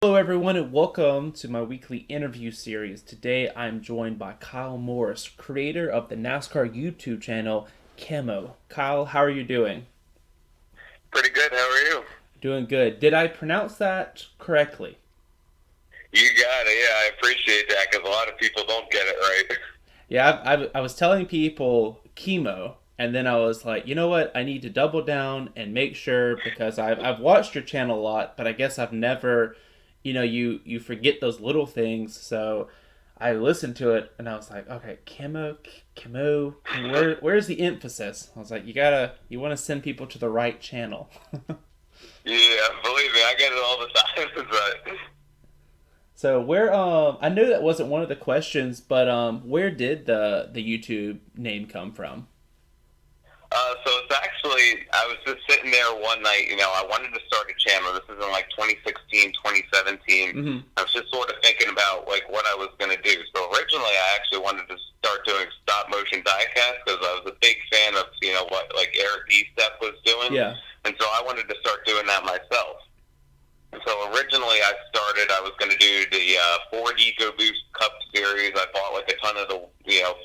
Hello, everyone, and welcome to my weekly interview series. Today, I'm joined by Kyle Morris, creator of the NASCAR YouTube channel KEMMO. Kyle, how are you doing? Pretty good. How are you? Doing good. Did I pronounce that correctly? You got it. Yeah, I appreciate that because a lot of people don't get it right. Yeah, I was telling people chemo, and then I was like, you know what? I need to double down and make sure because I've watched your channel a lot, but I guess I've never, you forget those little things. So I listened to it and I was like, okay, chemo, chemo, where's the emphasis? I was like, you want to send people to the right channel. Yeah, believe me, I get it all the time. But So where I know that wasn't one of the questions, but where did the YouTube name come from? so it's actually, I was just sitting there one night. I wanted to start a channel. This is in like 2016, 2017. Mm-hmm. I was just sort of thinking about like what I was going to do. So originally, I actually wanted to start doing stop motion diecast because I was a big fan of what like Eric D. Steph was doing, Yeah. and so I wanted to start doing that myself. So originally I was going to do the Ford EcoBoost Cup Series. I bought like a ton of the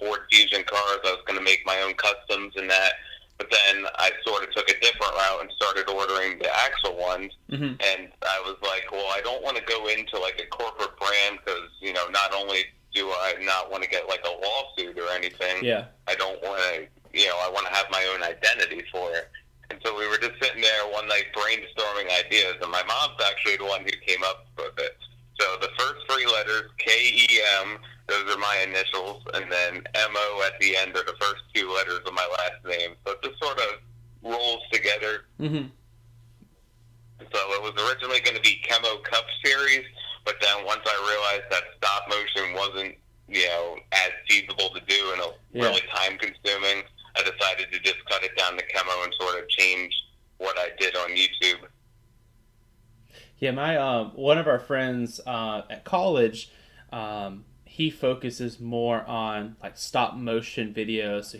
Ford Fusion cars. I was going to make my own customs and that. But then I sort of took a different route and started ordering the actual ones. Mm-hmm. And I was like, well, I don't want to go into like a corporate brand because not only do I not want to get like a lawsuit or anything, Yeah. I don't want to I want to have my own identity for it. And so we were just sitting there one night brainstorming ideas, and my mom's actually the one who came up with it. So the first three letters, KEM, those are my initials, and then MO at the end are the first two letters of my last name. So it just sort of rolls together. Mm-hmm. So it was originally going to be KEMMO Cup Series, but then once I realized that stop motion wasn't, as feasible to do and Yeah. really time consuming, I decided to just cut it down to KEMMO and sort of change what I did on YouTube. Yeah, my one of our friends at college, he focuses more on like stop motion videos. So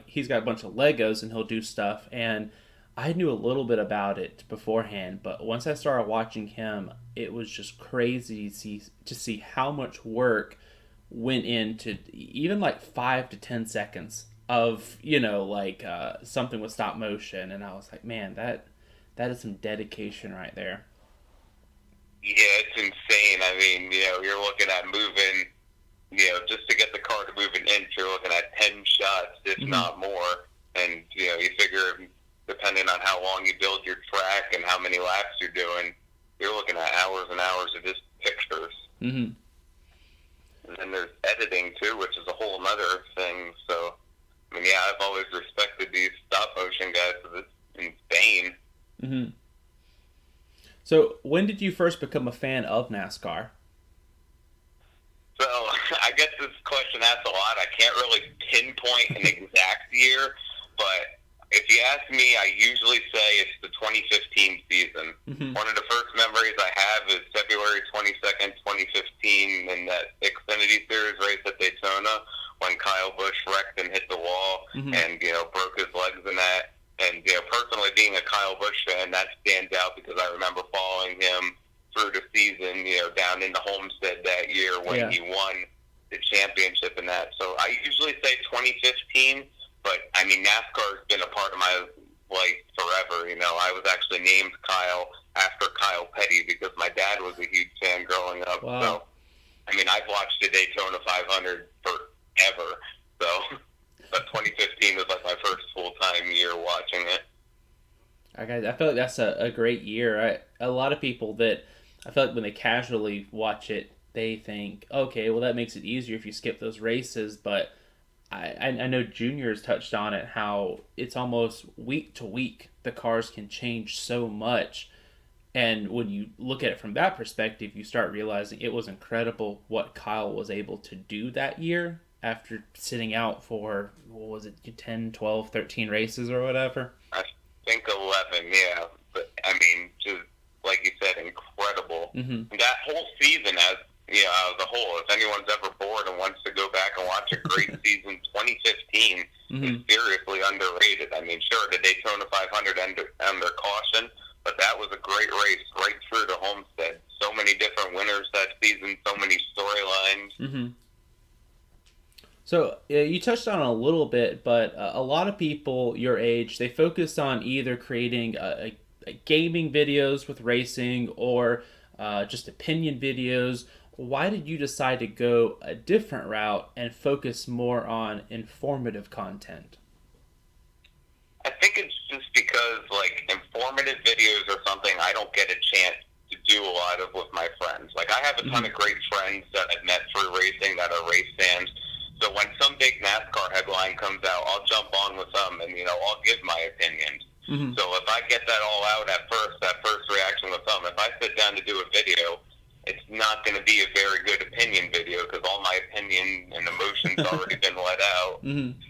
he's got a bunch of Legos and he'll do stuff. And I knew a little bit about it beforehand, but once I started watching him, it was just crazy to see how much work went into even like 5 to 10 seconds of something with stop motion. And I was like, man, that is some dedication right there. Yeah, it's insane. I mean, you're looking at moving, just to get the car to move an inch, you're looking at 10 shots, if Mm-hmm. not more. And, you figure depending on how long you build your track and how many laps you're doing, you're looking at hours and hours of just pictures. Mm-hmm. And then there's editing, too, which is a whole other thing. So, I mean, yeah, I've always respected these stop motion guys because it's insane. Mm-hmm. So, when did you first become a fan of NASCAR? So I get this question asked a lot. I can't really pinpoint an exact year, but if you ask me, I usually say it's the 2015 season. Mm-hmm. One of the first memories I have is February 22nd, 2015, in that Xfinity Series race at Daytona when Kyle Busch wrecked and hit the wall Mm-hmm. and, broke his legs in that. And, personally being a Kyle Busch fan, that stands out because I remember following him through the season, down in the Homestead that year when Yeah. he won the championship and that. So I usually say 2015, but I mean, NASCAR has been a part of my life forever. I was actually named Kyle after Kyle Petty because my dad was a huge fan growing up. Wow. So, I mean, I've watched the Daytona 500 forever. So, but 2015 was like my first full-time year watching it. I feel like that's a great year. A lot of people that I feel like when they casually watch it, they think, okay, well, that makes it easier if you skip those races. But I know Junior's touched on it, how it's almost week to week. The cars can change so much. And when you look at it from that perspective, you start realizing it was incredible what Kyle was able to do that year after sitting out for, what was it, 10, 12, 13 races or whatever? I think 11, yeah. But, I mean, just like you said, incredible. Mm-hmm. That whole season, as a whole, if anyone's ever bored and wants to go back and watch a great season, 2015 Mm-hmm. is seriously underrated. I mean, sure, the Daytona 500 under caution, But that was a great race right through to Homestead. So many different winners that season, so many storylines. Mm-hmm. So you touched on it a little bit, but a lot of people your age, they focus on either creating gaming videos with racing or just opinion videos. Why did you decide to go a different route and focus more on informative content? I think it's just because, like, informative videos are something I don't get a chance to do a lot of with my friends. Like, I have a ton of great friends that I've met through racing that are race fans. So when some big NASCAR headline comes out, I'll jump on with them and, I'll give my opinions. Mm-hmm. So if I get that all out at first, that first reaction with them, if I sit down to do a video, it's not going to be a very good opinion video because all my opinion and emotions already been let out. Mm-hmm.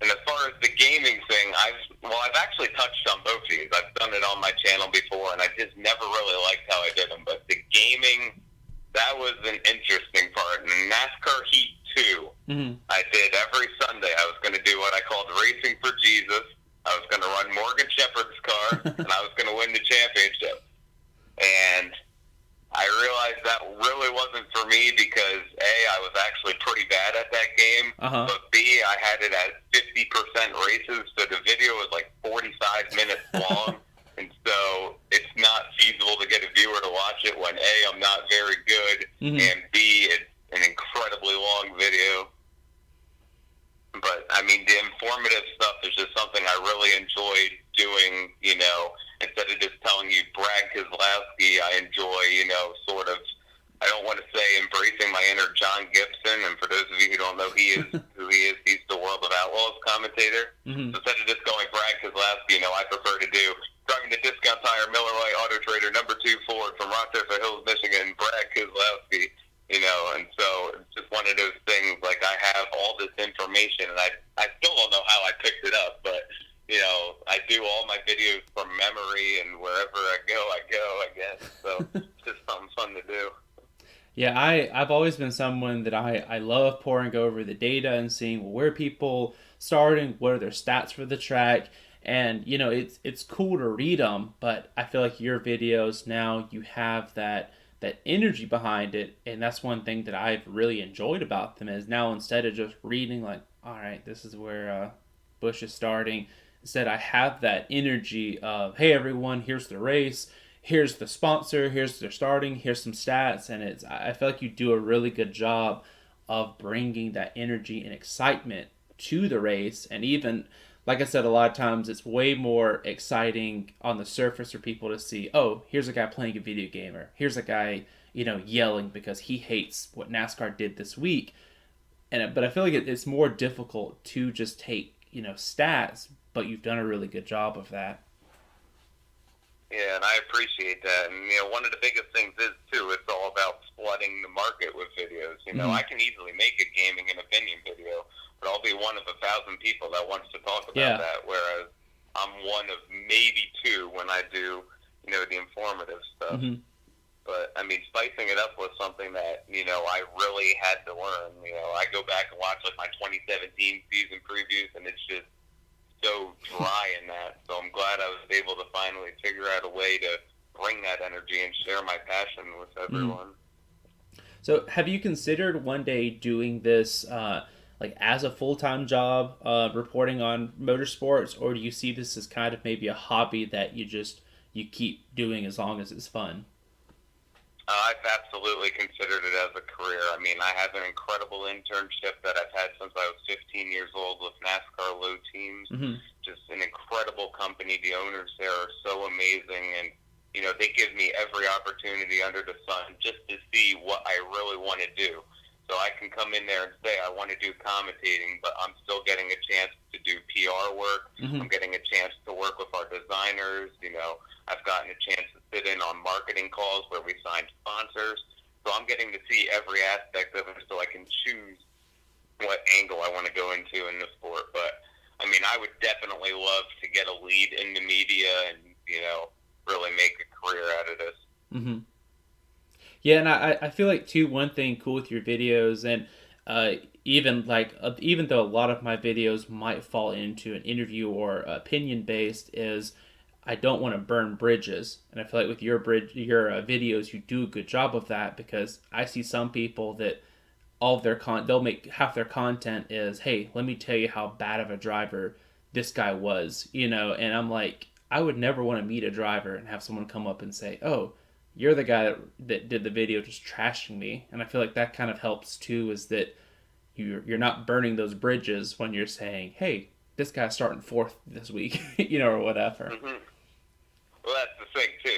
And as far as the gaming thing, I've actually touched on both of these. I've done it on my channel before, and I just never really liked how I did them. But the gaming, that was an interesting part. And NASCAR Heat 2, I did every Sunday. I was going to do what I called Racing for Jesus. I was going to run Morgan Shepherd's car, and I was going to win the championship. And I realized that really wasn't for me because, A, I was actually pretty bad at that game, but B, I had it at 50% races, so the video was like 45 minutes long, and so it's not feasible to get a viewer to watch it when, A, I'm not very good, and B, it's an incredibly long video. But, I mean, the informative stuff is just something I really enjoyed doing, instead of just telling you Brad Keselowski, I enjoy, sort of, I don't want to say embracing my inner John Gibson, and for those of you who don't know who he is, he's the World of Outlaws commentator. So instead of just going Brad Keselowski, I prefer to do driving the discount tire Miller Lite Auto Trader #2 Ford from Rochester Hills, Michigan, Brad Keselowski, and so it's just one of those things, like I have all this information, and I still don't know how I picked it up, but I do all my videos from memory, and wherever I go, I guess. So it's just something fun to do. Yeah, I've always been someone that I love poring over the data and seeing where people starting, what are their stats for the track, and it's cool to read them, but I feel like your videos now you have that energy behind it, and that's one thing that I've really enjoyed about them is now instead of just reading like, all right, this is where Busch is starting. Instead, I have that energy of, hey, everyone, here's the race, here's the sponsor, here's their starting, here's some stats, and I feel like you do a really good job of bringing that energy and excitement to the race. And even, like I said, a lot of times it's way more exciting on the surface for people to see, oh, here's a guy playing a video game, or here's a guy, yelling because he hates what NASCAR did this week. But I feel like it's more difficult to just take, stats, but you've done a really good job of that. Yeah, and I appreciate that. And, one of the biggest things is, too, it's all about flooding the market with videos. I can easily make a gaming and opinion video, but I'll be one of 1,000 people that wants to talk about that, whereas I'm one of maybe two when I do, the informative stuff. But, I mean, spicing it up was something that, I really had to learn. I go back and watch, like, my 2017 season previews, and it's just so dry in that. So I'm glad I was able to finally figure out a way to bring that energy and share my passion with everyone. So have you considered one day doing this like as a full-time job, reporting on motorsports, or do you see this as kind of maybe a hobby that you keep doing as long as it's fun? I've absolutely considered it as a career. I mean, I have an incredible internship that I've had since I was 15 years old with NASCAR Low Teams. Just an incredible company. The owners there are so amazing, and they give me every opportunity under the sun just to see what I really want to do. So I can come in there and say I want to do commentating, but I'm still getting a chance to do PR work. I'm getting a chance to work with our designers. I've gotten a chance to sit in on marketing calls where we sign sponsors. So I'm getting to see every aspect of it so I can choose what angle I want to go into in the sport. But, I mean, I would definitely love to get a lead in the media and, really make a career out of this. Yeah, and I feel like, too, one thing cool with your videos, and even though a lot of my videos might fall into an interview or opinion-based, is I don't want to burn bridges. And I feel like with your videos, you do a good job of that, because I see some people that all of their they'll make half their content is, hey, let me tell you how bad of a driver this guy was, and I'm like, I would never want to meet a driver and have someone come up and say, oh, you're the guy that did the video just trashing me. And I feel like that kind of helps too, is that you're not burning those bridges when you're saying, hey, this guy's starting fourth this week, or whatever. Mm-hmm. Well, that's the thing too.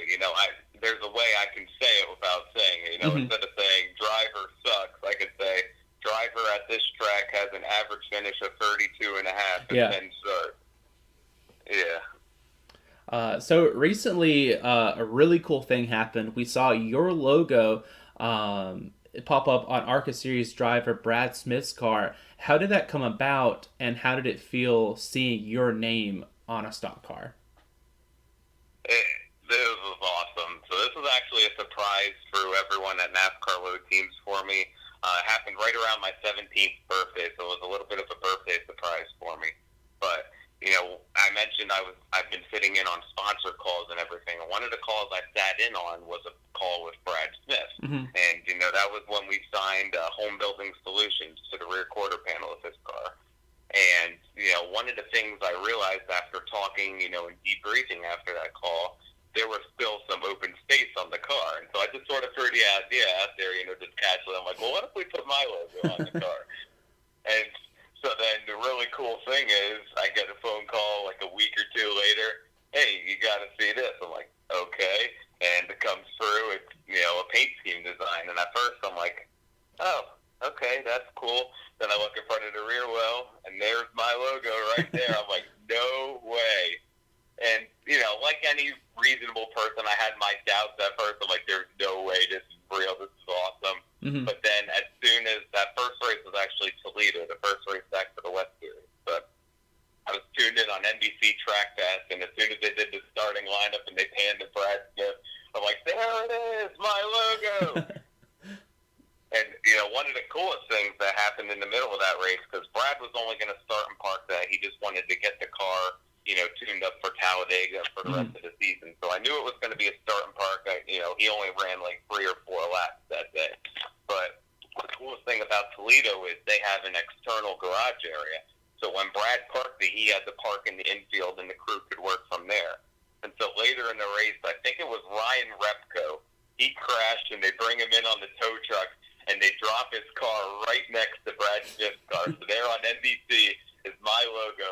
There's a way I can say it without saying it. Instead of saying driver sucks, I could say driver at this track has an average finish of 32 and a half and 10 starts. Yeah. So recently, a really cool thing happened. We saw your logo pop up on ARCA Series driver Brad Smith's car. How did that come about, and how did it feel seeing your name on a stock car? This was awesome. So this was actually a surprise for everyone at NASCAR Load Teams for me. It happened right around my 17th birthday, so it was a little bit of a birthday surprise for me. But I mentioned I've been sitting in on sponsor calls and everything, and one of the calls I sat in on was a call with Brad Smith. Mm-hmm. And, that was when we signed Home Building Solutions to the rear quarter panel of his car. And, one of the things I realized after talking, and debriefing after that call, there was still some open space on the car. And so I just sort of threw the idea out there, just casually. I'm like, well, what if we put my logo on the car? And so then the really cool thing is I get a phone call like a week or two later. Hey, you got to see this. I'm like, okay. And it comes through. It's, a paint scheme design. And at first I'm like, oh, okay, that's cool. Then I look in front of the rear well, and there's my logo right there. I'm like, no way. And, like any reasonable person, I had my doubts at first. I'm like, there's no way this is real. This is awesome. Mm-hmm. But then as soon as that first race was actually Toledo, the first race back for the West Series. But I was tuned in on NBC Track Fest, and as soon as they did the starting lineup and they panned to Brad Smith, I'm like, there it is, my logo. And, one of the coolest things that happened in the middle of that race, because Brad was only going to start and park that. He just wanted to get the car, tuned up for Talladega for the rest of the season. So I knew it was going to be a start and park. He only ran like 3 or 4 laps that day. But the coolest thing about Toledo is they have an external garage area. So when Brad parked it, he had to park in the infield, and the crew could work from there. And so later in the race, I think it was Ryan Repko, he crashed, and they bring him in on the tow truck, and they drop his car right next to Brad Smith's car. So there on NBC is my logo.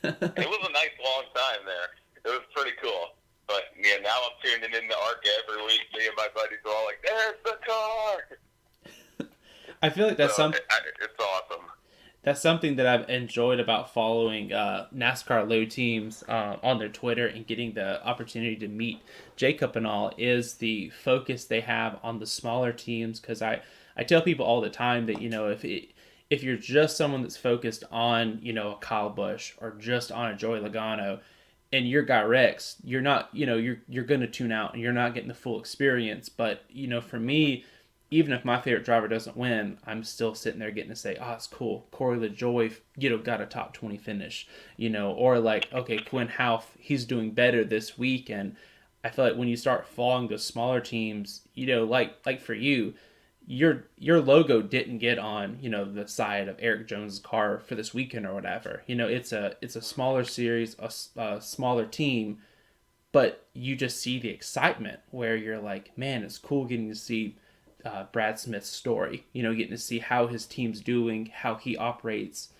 It was a nice long time there. It was pretty cool. But now I'm tuning in to ARCA every week. Me and my buddies are all like, there's the car. I feel like that's it's awesome. That's something that I've enjoyed about following NASCAR Load Teams on their Twitter and getting the opportunity to meet Jacob and all, is the focus they have on the smaller teams. Because I tell people all the time that, if you're just someone that's focused on, a Kyle Busch or just on a Joey Logano, and your guy wrecks, you're not, you're going to tune out and you're not getting the full experience. But, for me, even if my favorite driver doesn't win, I'm still sitting there getting to say, oh, it's cool. Corey LaJoie, got a top 20 finish, or like, okay, Quinn Houff, he's doing better this week. And I feel like when you start following those smaller teams, like for you, your logo didn't get on, the side of Eric Jones's car for this weekend or whatever. It's a smaller series, a smaller team, but you just see the excitement where you're like, man, it's cool getting to see Brad Smith's story, getting to see how his team's doing, how he operates.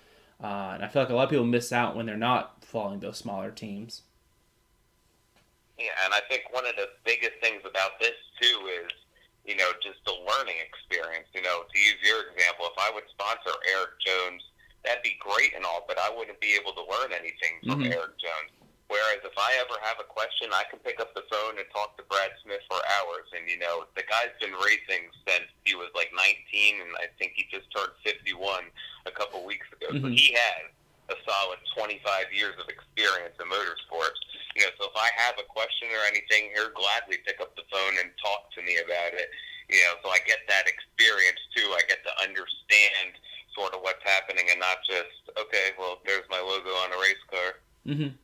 And I feel like a lot of people miss out when they're not following those smaller teams. Yeah, and I think one of the biggest things about this, too, is, just the learning experience. To use your example, if I would sponsor Eric Jones, that'd be great and all, but I wouldn't be able to learn anything from Eric Jones. Whereas if I ever have a question, I can pick up the phone and talk to Brad Smith for hours. And, the guy's been racing since he was like 19, and I think he just turned 51 a couple weeks ago. So he has a solid 25 years of experience in motorsports. So if I have a question or anything, he'll gladly pick up the phone and talk to me about it. So I get that experience, too. I get to understand sort of what's happening and not just, okay, well, there's my logo on a race car. Mm-hmm.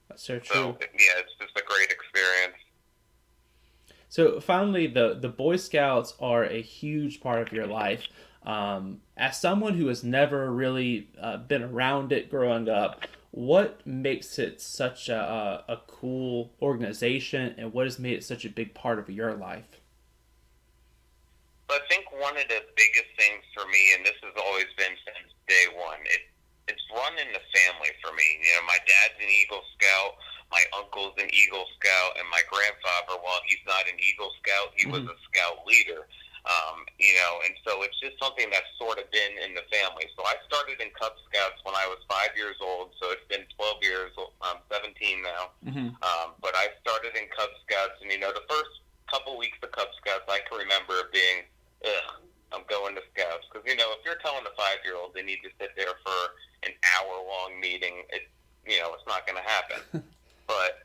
That's so true. So, yeah, So finally, the Boy Scouts are a huge part of your life. As someone who has never really been around it growing up, what makes it such a cool organization, and what has made it such a big part of your life? But I think one of the biggest things for me, and this has always been since day one, it's run in the family for me. You know, my dad's an Eagle Scout, my uncle's an Eagle Scout, and my grandfather, while he's not an Eagle Scout, he was a Scout leader. You know, and so it's just something that's sort of been in the family. So I started in Cub Scouts when I was 5 years old, so it's been 12 years. I'm 17 now. But I started in Cub Scouts, and, you know, the first couple weeks of Cub Scouts, I can remember being, I'm going to Scouts. Because, you know, if you're telling a 5-year-old they need to sit there for an hour-long meeting, it's not going to happen. But,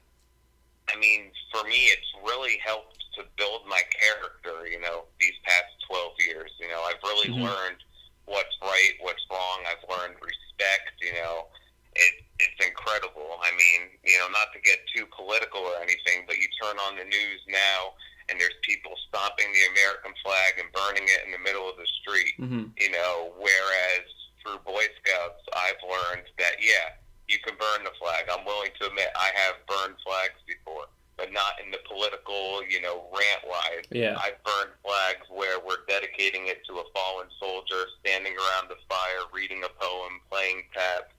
I mean, for me, it's really helped to build my character, you know, these past 12 years. You know, I've really learned what's right, what's wrong. I've learned respect, you know. It's incredible. I mean, you know, not to get too political or anything, but you turn on the news now and there's people stomping the American flag and burning it in the middle of the street, you know, whereas through Boy Scouts, I've learned that, yeah, you can burn the flag. I'm willing to admit I have burned flags before, but not in the political, you know, rant-wise. Yeah. I've burned flags where we're dedicating it to a fallen soldier, standing around the fire, reading a poem, playing taps.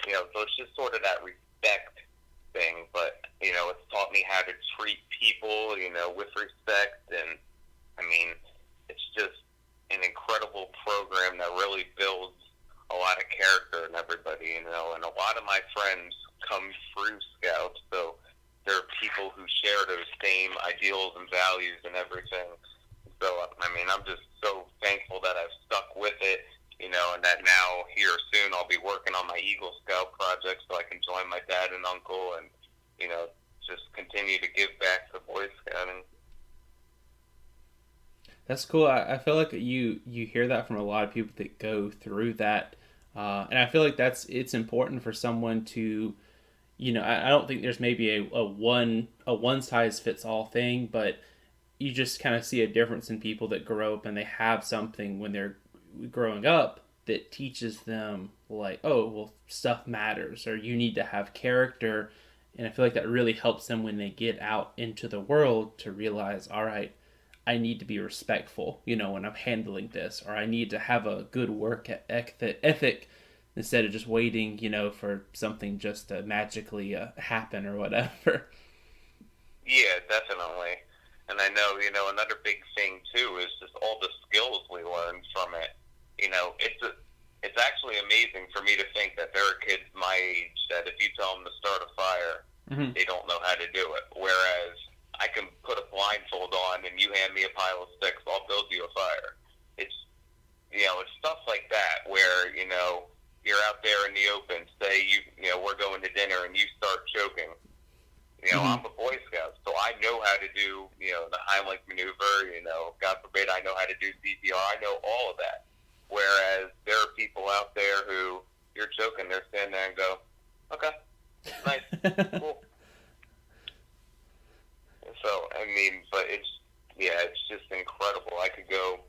You know, so it's just sort of that respect thing. But, you know, it's taught me how to treat people, you know, with respect. And, I mean, it's just an incredible program that really builds a lot of character in everybody, you know. And a lot of my friends come through Scouts, so there are people who share those same ideals and values and everything. So, I mean, I'm just so thankful that I've stuck with it, you know, and that now here soon I'll be working on my Eagle Scout project so I can join my dad and uncle and, you know, just continue to give back to Boy Scouting. That's cool. I feel like you hear that from a lot of people that go through that, and I feel like it's important for someone to, you know, I don't think there's maybe a one size fits all thing, but you just kind of see a difference in people that grow up and they have something when they're growing up that teaches them, like, oh, well, stuff matters, or you need to have character. And I feel like that really helps them when they get out into the world to realize, all right, I need to be respectful, you know, when I'm handling this, or I need to have a good work ethic instead of just waiting, you know, for something just to magically happen or whatever. Yeah, definitely. And I know, you know, another big thing, too, is just all the skills we learn from it. You know, it's actually amazing for me to think that there are kids my age that if you tell them to start a fire, they don't know how to do it. Whereas I can put a blindfold on and you hand me a pile of sticks, I'll build you a fire. It's, you know, it's stuff like that where, you know, you're out there in the open, say you know, we're going to dinner and you start choking. You know, I'm a Boy Scout, so I know how to do, you know, the Heimlich maneuver, you know, God forbid I know how to do CPR. I know all of that. Whereas there are people out there who, you're choking, they're standing there and go, okay, nice, cool. So, I mean, but it's just incredible. I could go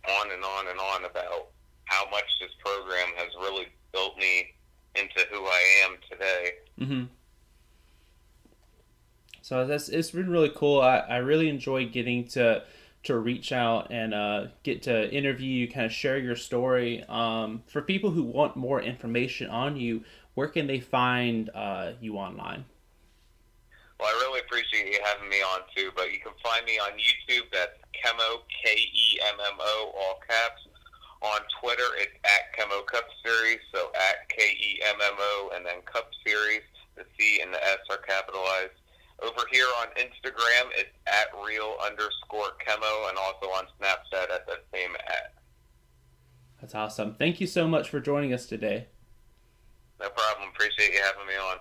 on and on and on about how much this program has really built me into who I am today. So it's been really cool. I really enjoy getting to reach out and get to interview you, kind of share your story. For people who want more information on you, where can they find you online? Well, I really appreciate you having me on, too, but you can find me on YouTube. That's KEMMO, KEMMO, all caps. On Twitter, it's at KEMMO Cup Series, so at KEMMO and then Cup Series. The C and the S are capitalized. Over here on Instagram, it's at @real_KEMMO, and also on Snapchat at that same @. That's awesome. Thank you so much for joining us today. No problem. Appreciate you having me on.